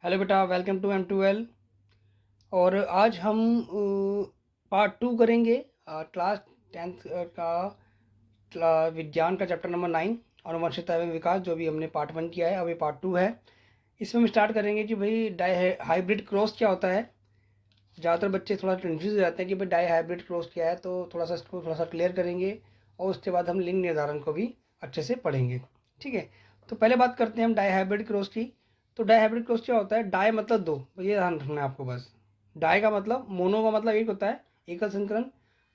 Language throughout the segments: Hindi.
हेलो बेटा, वेलकम टू M2L। और आज हम पार्ट 2 करेंगे। क्लास 10th का विज्ञान का चैप्टर नंबर 9 आनुवंशिकता एवं विकास, जो भी हमने पार्ट 1 किया है, अभी पार्ट 2 है। इसमें हम स्टार्ट करेंगे कि भाई डाई हाइब्रिड क्रॉस क्या होता है। ज़्यादातर बच्चे थोड़ा कन्फ्यूज हो जाते हैं कि भाई डाई हाइब्रिड क्रॉस क्या है, तो थोड़ा सा इसको थोड़ा सा क्लियर करेंगे और उसके बाद हम लिंग निर्धारण को भी अच्छे से पढ़ेंगे। ठीक है, तो पहले बात करते हैं हम डाई हाइब्रिड क्रॉस की। तो डाई हाइब्रिड क्रॉस क्या होता है? डाई मतलब दो, तो ये ध्यान रखना है आपको बस। डाई का मतलब, मोनो का मतलब एक होता है, एकल संकरण।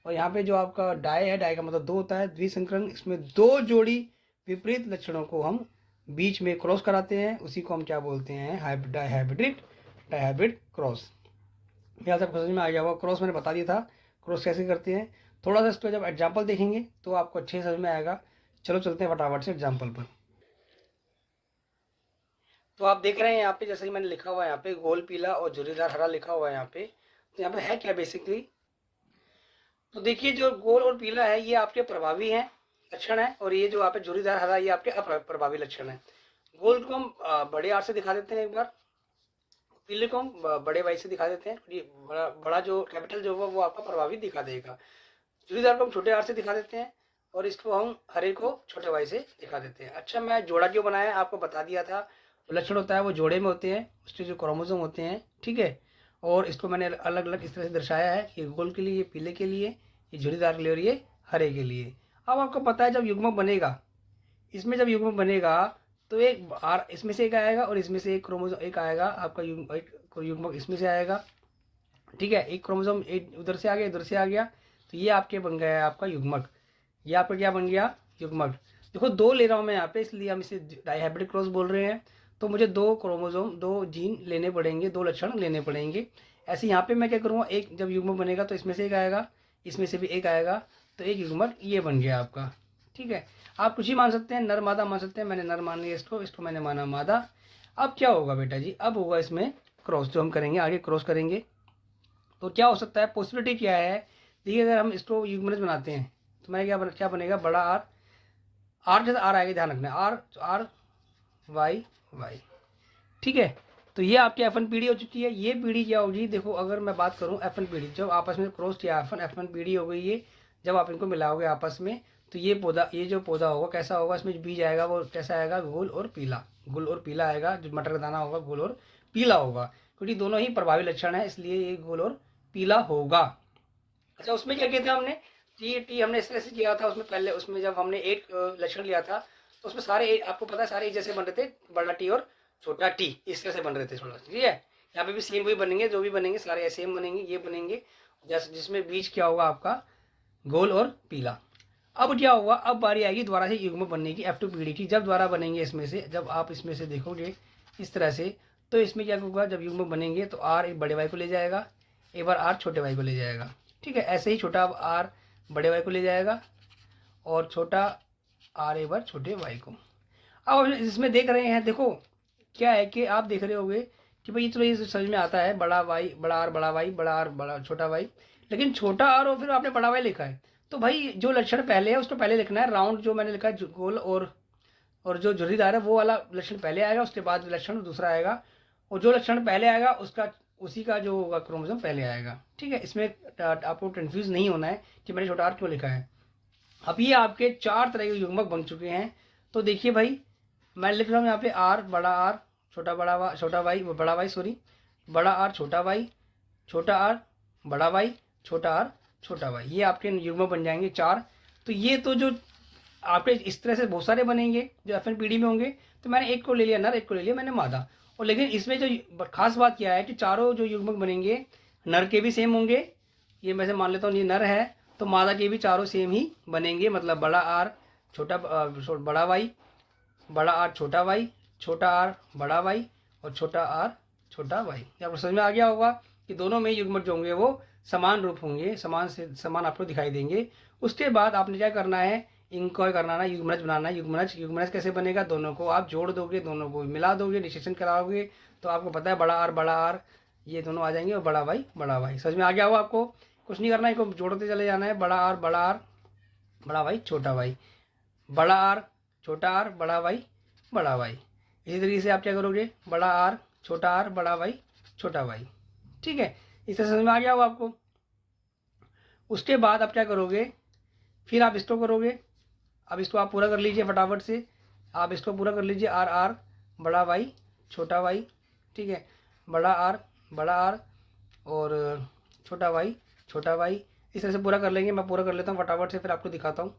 और यहाँ पे जो आपका डाई है, डाई का मतलब दो होता है, द्विसंकरण। इसमें दो जोड़ी विपरीत लक्षणों को हम बीच में क्रॉस कराते हैं, उसी को हम क्या बोलते हैं? Dihybrid cross. यहाँ से आपको समझ में आ गया होगा। क्रॉस मैंने बता दिया था, क्रॉस कैसे करते हैं। थोड़ा सा इसको जब एग्जाम्पल देखेंगे तो आपको अच्छे से समझ में आएगा। चलो चलते हैं फटाफट से एग्जाम्पल पर। तो आप देख रहे हैं यहाँ पे, जैसे कि मैंने लिखा हुआ है यहाँ पे गोल पीला और झुर्रीदार हरा लिखा हुआ है यहाँ पे। तो यहाँ पे है क्या बेसिकली? तो देखिए, जो गोल और पीला है ये आपके प्रभावी हैं, लक्षण है। और ये जो आप झुर्रीदार हरा, ये आपके अप्रभावी लक्षण है। गोल को हम बड़े आर से दिखा देते हैं एक बार, पीले को हम बड़े वाई से दिखा देते हैं। ये बड़ा बड़ा जो कैपिटल जो होगा वो आपका प्रभावी दिखा देगा। चूड़ीदार को हम छोटे आर से दिखा देते हैं और इसको हम हरे को छोटे वाई से दिखा देते हैं। अच्छा, मैं जोड़ा क्यों बनाया है आपको बता दिया था। जो लक्षण होता है वो जोड़े में होते हैं, उसके जो क्रोमोसोम होते हैं। ठीक है, और इसको मैंने अलग अलग इस तरह से दर्शाया है, ये गोल के लिए, ये पीले के लिए, ये झुर्रीदार के लिए और ये हरे के लिए। अब आपको पता है जब युग्मक बनेगा, इसमें जब युग्मक बनेगा तो एक आर इसमें से एक आएगा और इसमें से एक क्रोमोसोम एक आएगा आपका, युग्मक इसमें से आएगा। ठीक है, एक क्रोमोसोम एक उधर से आ गया, इधर से आ गया, तो ये आपके बन गया है आपका युग्मक। ये आपका क्या बन गया? युग्मक। देखो, दो ले रहा हूँ मैं यहाँ पे, इसलिए हम इसे डाइहाइब्रिड क्रॉस बोल रहे हैं। तो मुझे दो क्रोमोसोम, दो जीन लेने पड़ेंगे, दो लक्षण लेने पड़ेंगे। ऐसे यहाँ पे मैं क्या करूँगा, एक जब युग्मक बनेगा तो इसमें से एक आएगा, इसमें से भी एक आएगा, तो एक युग्मक ये बन गया आपका। ठीक है, आप कुछ ही मान सकते हैं, नर मादा मान सकते हैं। मैंने नर मान लिया इसको, इसको मैंने माना मादा। अब क्या होगा बेटा जी? अब होगा इसमें क्रॉस, जो हम करेंगे आगे क्रॉस करेंगे। तो क्या हो सकता है, पॉसिबिलिटी क्या है? देखिए, अगर हम इसको युग्मनज बनाते हैं तो मैं क्या बनेगा? बड़ा आर, आर जैसे आर आएगा, ध्यान रखना है, आर आर वाई वाई। ठीक है, तो ये आपकी एफ एन पीढ़ी हो चुकी है। ये पीढ़ी क्या होगी? देखो, अगर मैं बात करूँ एफ एन पीढ़ी, जब आपस में क्रॉस किया एफ एन पीढ़ी हो गई ये। जब आप इनको मिलाओगे आपस में, तो ये पौधा, ये जो पौधा होगा कैसा होगा? इसमें जो बीज आएगा वो कैसा आएगा? गोल और पीला। गोल और पीला आएगा। जो मटर का दाना होगा गोल और पीला होगा, क्योंकि दोनों ही प्रभावी लक्षण है, इसलिए ये गोल और पीला होगा। अच्छा, उसमें क्या किया था हमने? टी टी हमने इस तरह से किया था उसमें। पहले उसमें जब हमने एक लक्षण लिया था तो उसमें सारे आपको पता है सारे एक जैसे बन रहे थे, बड़ा टी और छोटा टी इस तरह से बन रहे थे थोड़ा। ठीक है, यहाँ पे भी सेम वही बनेंगे, जो भी बनेंगे सारे सेम बनेंगे, ये बनेंगे। जैसे जिसमें बीज क्या होगा आपका? गोल और पीला। अब क्या होगा? अब बारी आएगी दोबारा से युग्म बनने की, F2 पीढ़ी की। जब दोबारा बनेंगे इसमें से, जब आप इसमें से देखोगे इस तरह से, तो इसमें क्या होगा? जब युग्म बनेंगे तो आर एक बड़े भाई को ले जाएगा, एक बार आर छोटे भाई को ले जाएगा। ठीक है, ऐसे ही छोटा आर बड़े भाई को ले जाएगा और छोटा आर एक बार छोटे भाई को। अब इसमें देख रहे हैं, देखो क्या है कि आप देख रहे होगे कि भाई चलो ये समझ में आता है, बड़ा वाई बड़ा आर बड़ा वाई, बड़ा आर बड़ा छोटा वाई। लेकिन छोटा आर और फिर आपने बड़ा वाई लिखा है, तो भाई जो लक्षण पहले है उसको पहले लिखना है। राउंड जो मैंने लिखा है गोल और जो झुर्रीदार है वो वाला लक्षण पहले आएगा, उसके बाद लक्षण दूसरा आएगा। और जो लक्षण पहले आएगा उसका उसी का जो होगा क्रोमोसोम पहले आएगा। ठीक है, इसमें आपको कंफ्यूज नहीं होना है कि मैंने छोटा आर क्यों लिखा है। अब ये आपके चार तरह के युग्मक बन चुके हैं। तो देखिए भाई, मैं लिख रहा हूँ यहाँ पे आर बड़ा आर छोटा वाई बड़ा वाई, सॉरी, बड़ा आर छोटा वाई, छोटा आर बड़ा वाई, छोटा आर छोटा वाई। ये आपके युग्मक बन जाएंगे चार। तो ये तो जो आपके इस तरह से बहुत सारे बनेंगे जो एफ एन पी डी में होंगे। तो मैंने एक को ले लिया नर, एक को ले लिया मैंने मादा। और लेकिन इसमें जो खास बात क्या है कि चारों जो युग्मक बनेंगे नर के भी सेम होंगे। ये मैं से मान लेता हूँ ये नर है, तो मादा के भी चारों सेम ही बनेंगे। मतलब बड़ा आर छोटा बड़ा वाई, बड़ा आर छोटा वाई, छोटा आर बड़ा वाई और छोटा आर छोटा वाई। आपको समझ में आ गया होगा कि दोनों में युग्मक जो होंगे वो समान रूप होंगे, समान से समान आपको दिखाई देंगे। उसके बाद आपने क्या करना है? इनको करना ना, युग्मनज बनाना है। युग्मनज कैसे बनेगा? दोनों को आप जोड़ दोगे, दोनों को मिला दोगे, निषेचन कराओगे, तो आपको पता है बड़ा आर ये दोनों आ जाएंगे और बड़ा भाई। समझ में आ गया होगा आपको? कुछ नहीं करना है, इनको जोड़ते चले जाना है। बड़ा आर बड़ा भाई छोटा भाई, बड़ा आर छोटा आर बड़ा भाई। इसी तरीके से आप क्या करोगे? बड़ा आर छोटा आर बड़ा वाई छोटा वाई। ठीक है, इस तरह समझ में आ गया होगा आपको। उसके बाद आप क्या करोगे, फिर आप इसको करोगे। अब इसको आप पूरा कर लीजिए फटाफट से, आप इसको पूरा कर लीजिए। आर आर बड़ा वाई छोटा वाई, ठीक है, बड़ा आर और छोटा वाई छोटा वाई, इस तरह से पूरा कर लेंगे। मैं पूरा कर लेता हूँ फटाफट से, फिर आपको दिखाता हूँ।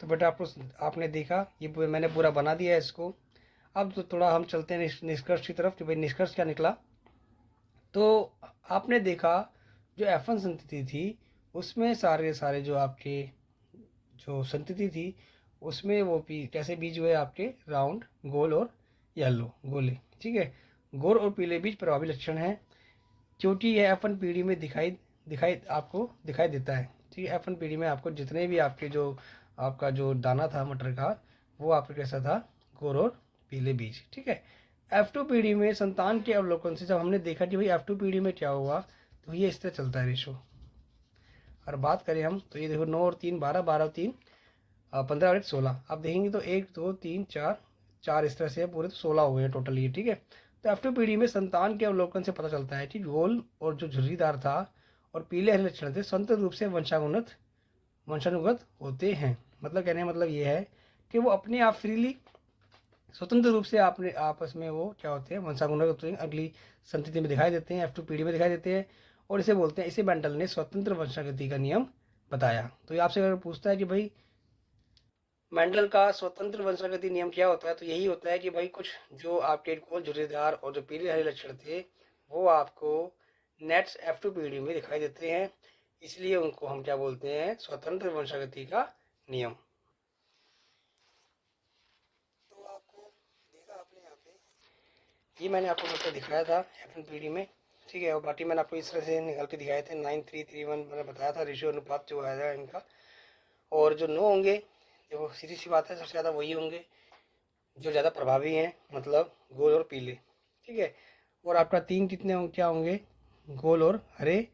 तो बेटा आपने देखा ये मैंने पूरा बना दिया है इसको। अब तो थोड़ा हम चलते हैं निष्कर्ष की तरफ कि भाई निष्कर्ष क्या निकला। तो आपने देखा जो F1 संतति थी उसमें सारे जो आपके जो संतति थी उसमें वो कैसे बीज हुए आपके राउंड, गोल और येलो गोले। ठीक है, गोल और पीले बीज प्रभावी लक्षण हैं, क्योंकि यह F1 पीढ़ी में आपको दिखाई देता है। ठीक है, F1 पीढ़ी में आपको जितने भी आपके जो आपका जो दाना था मटर का वो आपका कैसा था, गोल और पीले बीज। ठीक है, F2 पीढ़ी में संतान के अवलोकन से जब हमने देखा कि भाई F2 पीढ़ी में क्या हुआ, तो ये इस तरह चलता है रेशो। और बात करें हम तो ये देखो 9 और 3 12, 12 और 3 15 और 1 16। आप देखेंगे तो 1 2 3 4 इस तरह से पूरे तो 16 हो गए हैं टोटल ये। ठीक है, तो F2 पीढ़ी में संतान के अवलोकन से पता चलता है कि गोल और जो झुर्रीदार था और पीले हरे लक्षण थे स्वतंत्र रूप से वंशानुगत होते हैं। मतलब कहने का मतलब ये है कि वो अपने आप फ्रीली स्वतंत्र रूप से आपने आपस में वो क्या होते हैं, वंशानुगत होते हैं, अगली संतति में दिखाई देते हैं, F2 पीढ़ी में दिखाई देते हैं। और इसे बोलते हैं, इसे मेंडल ने स्वतंत्र वंशागति का नियम बताया। तो ये आपसे अगर पूछता है कि भाई मेंडल का स्वतंत्र वंशागति नियम क्या होता है, तो यही होता है कि भाई कुछ जो आपके गोल झुर्रीदार और जो पीले हरे लक्षण थे वो आपको नेक्स्ट F2 पीढ़ी में दिखाई देते हैं, इसलिए उनको हम क्या बोलते हैं, स्वतंत्र वंशागति का नियम। तो आपको देखा आपने यहाँ पे ये मैंने आपको मतलब दिखाया था F1 पीढ़ी में। ठीक है, और बाकी मैंने आपको इस तरह से निकाल के दिखाए थे 9 3 3 1 मैंने बताया था रेशियो अनुपात जो आया इनका। और जो 9 होंगे देखो सीधी सी बात है, सबसे ज़्यादा वही होंगे जो ज़्यादा प्रभावी हैं, मतलब गोल और पीले। ठीक है, और आपका 3 कितने क्या होंगे, गोल और हरे,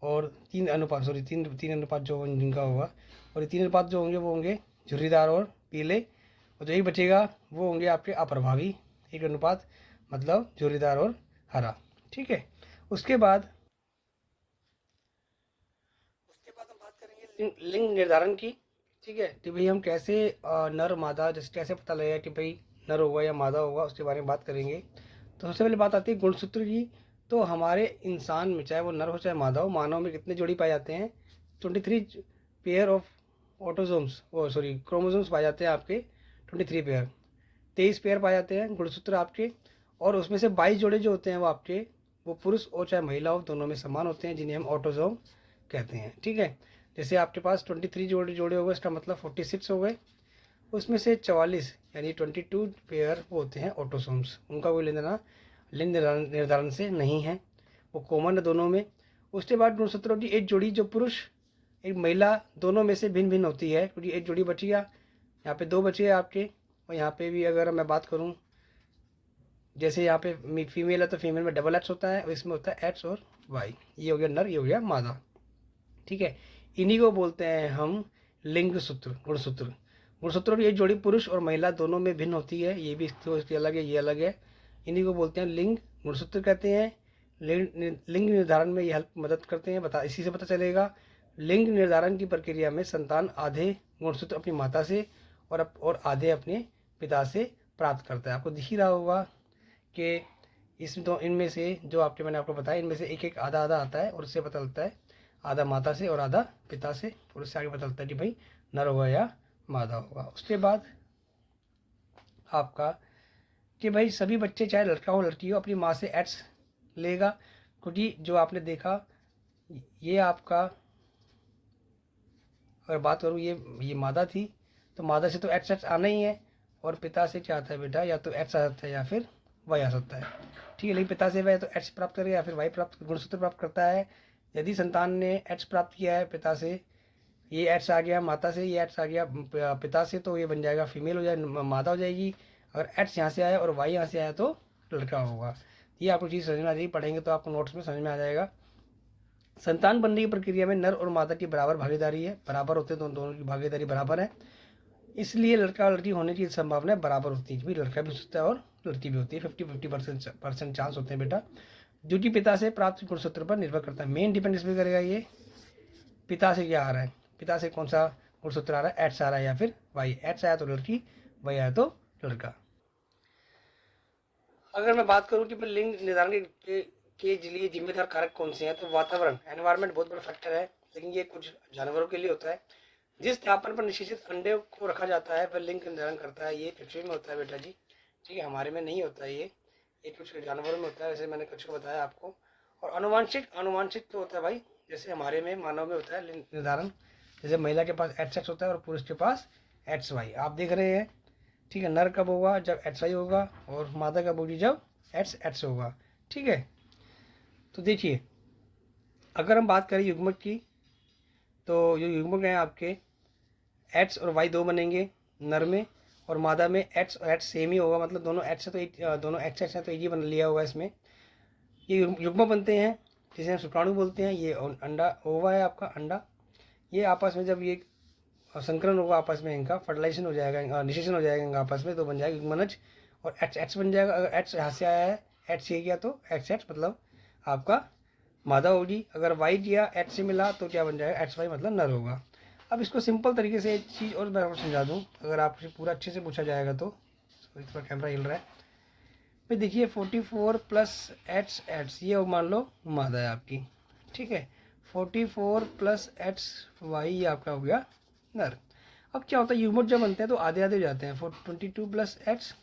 और 3 अनुपात तीन अनुपात जो जिनका होगा, और ये 3 अनुपात जो होंगे वो होंगे झुर्रीदार और पीले, और जो ही बचेगा वो होंगे आपके अप्रभावी 1 अनुपात, मतलब झुर्रीदार और हरा। ठीक है, उसके बाद हम बात करेंगे लिंग निर्धारण की। ठीक है, कि भाई हम कैसे नर मादा जैसे कैसे पता लगेगा कि भाई नर होगा या मादा होगा, उसके बारे में बात करेंगे। तो सबसे पहले बात आती है गुणसूत्र की। तो हमारे इंसान में चाहे वो नर हो चाहे मादा हो, मानव में कितने जोड़ी पाए जाते हैं, 23 पेयर ऑफ ऑटोजोम्स क्रोमोजोम्स पाए जाते हैं आपके, 23 पेयर, 23 पेयर पाए जाते हैं गुणसूत्र आपके। और उसमें से 22 जोड़े जो होते हैं वो आपके वो पुरुष और चाहे महिला हो दोनों में समान होते हैं, जिन्हें हम ऑटोजोम कहते हैं। ठीक है, जैसे आपके पास 23 जोड़े हो गए, इसका मतलब 46 हो गए, उसमें से 44 यानी 22 पेयर होते हैं ऑटोसोम्स, उनका कोई लिंग निर्धारण से नहीं है, वो कॉमन है दोनों में। उसके बाद गुणसूत्रों की एक जोड़ी जो पुरुष एक महिला दोनों में से भिन्न भिन्न होती है, क्योंकि एक जोड़ी बची गया, यहाँ पे 2 बचे आपके। और यहाँ पे भी अगर मैं बात करूँ, जैसे यहाँ पे फीमेल है तो फीमेल में डबल एक्स होता है और इसमें होता है एक्स और वाई, ये हो गया नर, ये हो गया मादा। ठीक है, इन्हीं को बोलते हैं हम लिंग सूत्र, गुणसूत्रों की एक जोड़ी पुरुष और महिला दोनों में भिन्न होती है, ये भी तो इसकी अलग है, ये अलग है, इन्हीं को बोलते हैं लिंग गुणसूत्र कहते हैं। लिंग निर्धारण में ये हेल्प मदद करते हैं, इसी से पता चलेगा। लिंग निर्धारण की प्रक्रिया में संतान आधे गुणसूत्र अपनी माता से और आधे अपने पिता से प्राप्त करता है। आपको दिख ही रहा होगा कि इनमें से जो मैंने आपको बताया, इनमें से एक एक आधा आधा आता है, और उससे पता चलता है आधा माता से और आधा पिता से, और उससे आगे पता चलता है कि भाई नर होगा या मादा होगा। उसके बाद आपका कि भाई सभी बच्चे चाहे लड़का हो लड़की हो अपनी माँ से एड्स लेगा, क्योंकि जो आपने देखा ये आपका अगर बात करूँ ये मादा थी, तो मादा से तो एड्स आना ही है, और पिता से क्या आता है बेटा, या तो एड्स आ सकता है या फिर वाई आ सकता है। ठीक है, लेकिन पिता से वह तो एड्स प्राप्त करेगा या फिर वाई गुणसूत्र प्राप्त करता है। यदि संतान ने एड्स प्राप्त किया है पिता से, ये एड्स आ गया माता से, ये एड्स आ गया पिता से, तो ये बन जाएगा फीमेल हो जाए, मादा हो जाएगी। अगर एड्स यहाँ से आया और वाई यहाँ से आया तो लड़का होगा। ये आपको चीज़ समझ में आ जाएगी, पढ़ेंगे तो आपको नोट्स में समझ में आ जाएगा। संतान बनने की प्रक्रिया में नर और मादा की बराबर भागीदारी है, बराबर होते हैं दोनों की भागीदारी बराबर है। इसलिए लड़का और लड़की होने की संभावना बराबर होती है, भाई लड़का भी होता है और लड़की भी होती है, 50-50% चांस होते हैं बेटा, जो कि पिता से प्राप्त गुणसूत्र पर निर्भर करता है। मेन डिपेंड इसमें करेगा ये पिता से क्या आ रहा है, पिता से कौन सा गुणसूत्र आ रहा है, एक्स आ रहा है या फिर वाई। एक्स आया तो लड़की, वाई आया तो लड़का। अगर मैं बात करूँ कि लिंग निर्धारण के लिए जिम्मेदार कारक कौन से हैं, तो वातावरण, एनवायरनमेंट बहुत बड़ा फैक्टर है, लेकिन ये कुछ जानवरों के लिए होता है। जिस तापमान पर निश्चित अंडे को रखा जाता है वह लिंग निर्धारण करता है। ये पृथ्वी में होता है बेटा जी, ठीक है, हमारे में नहीं होता है ये कुछ जानवरों में होता है, जैसे मैंने कुछ को बताया आपको। और अनुवांशिक तो होता है भाई, जैसे हमारे में मानव में होता है लिंग निर्धारण, जैसे महिला के पास एक्स होता है और पुरुष के पास एक्स वाई। आप देख रहे हैं, ठीक है, नर कब होगा, जब एक्स वाई होगा, और मादा कब होगी, जब एक्स होगा, ठीक है। तो देखिए, अगर हम बात करें युग्मक की, तो जो युग्मक हैं आपके एक्स और वाई दो बनेंगे नर में, और मादा में एक्स और एक्स सेम ही होगा, मतलब दोनों एक्स है तो दोनों एक्स है तो एक ही बन लिया होगा इसमें। ये युग्म बनते हैं, जिसे हम शुक्राणु बोलते हैं। ये अंडा ओवा है आपका अंडा, ये आपस में जब ये संकरण होगा आपस में, इनका फर्टिलाइजेशन हो जाएगा, निषेचन हो जाएगा इनका आपस में, तो बन जाएगा युग्मनज, और एक्स एक्स बन जाएगा। अगर एक्स यहाँ से आया है, एक्स ये किया तो एक्स एक्स मतलब आपका मादा होगी, अगर वाई किया एक्स से मिला तो क्या बन जाएगा, एक्स वाई मतलब नर होगा। अब इसको सिंपल तरीके से एक चीज़ और मैं आपको समझा दूँ, अगर आपसे पूरा अच्छे से पूछा जाएगा तो। सॉरी थोड़ा कैमरा हिल रहा है भाई। देखिए 44 प्लस एक्स एक्स, ये मान लो मादा है आपकी, ठीक है। 44 प्लस एक्स वाई, ये आपका हो गया नर। अब क्या होता है, युग्मक जब बनते हैं तो आधे आधे हो जाते हैं, 22 प्लस एक्स,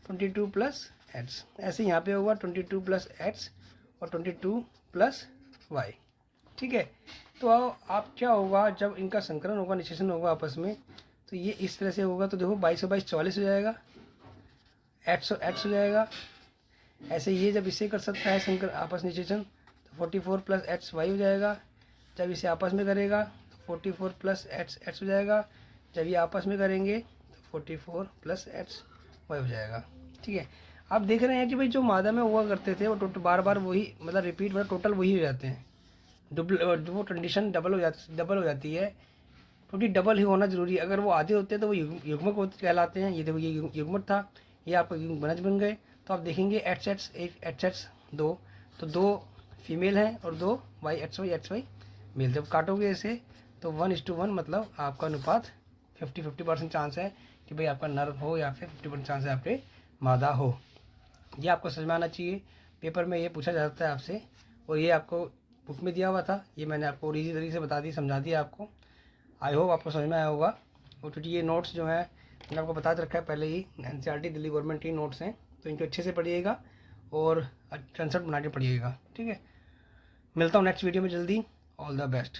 22 प्लस एक्स, ऐसे यहाँ पे होगा 22 प्लस एक्स और 22 प्लस वाई, ठीक है। तो आप क्या होगा, जब इनका संकरण होगा, निषेचन होगा आपस में, तो ये इस तरह से होगा। तो देखो 22 और 22 44 हो जाएगा, एक्स हो जाएगा। ऐसे ये जब इसे कर सकता है संकर आपस निषेचन, तो 44 प्लस एक्स वाई हो जाएगा। जब इसे आपस में करेगा तो 44 प्लस एक्स एक्स हो जाएगा। जब ये आपस में करेंगे तो 44 प्लस एक्स वाई हो जाएगा, ठीक है। आप देख रहे हैं कि भाई जो मादा में हुआ करते थे वो टोटल बार बार वही, मतलब रिपीट, मतलब टोटल वही हो जाते हैं। वो कंडीशन डबल हो जाती है, क्योंकि डबल ही होना जरूरी है। अगर वो आधे होते हैं तो वो युग्मक कहलाते हैं। ये देखो ये युग्मक था, ये आपका युग्मनज बन गए। तो आप देखेंगे एक्स एक्स एक, एक्स एक्स दो, तो दो फीमेल हैं और दो वाई एक्स वाई मेल। जब काटोगे इसे तो 1:1, मतलब आपका अनुपात 50-50% चांस है कि भाई आपका नर हो, या फिर 50% चांस है आपके मादा हो। ये आपको समझ में आना चाहिए, पेपर में ये पूछा जाता है आपसे, और ये आपको बुक में दिया हुआ था, ये मैंने आपको इजी तरीके से बता दी, समझा दिया आपको। आई होप आपको समझ में आया होगा। और क्योंकि ये नोट्स जो है मैंने आपको बता रखा है पहले ही, NCERT दिल्ली गवर्नमेंट की नोट्स हैं, तो इनको अच्छे से पढ़िएगा और कंसेप्ट बना के पढ़िएगा, ठीक है। मिलता हूँ नेक्स्ट वीडियो में जल्दी। All the best.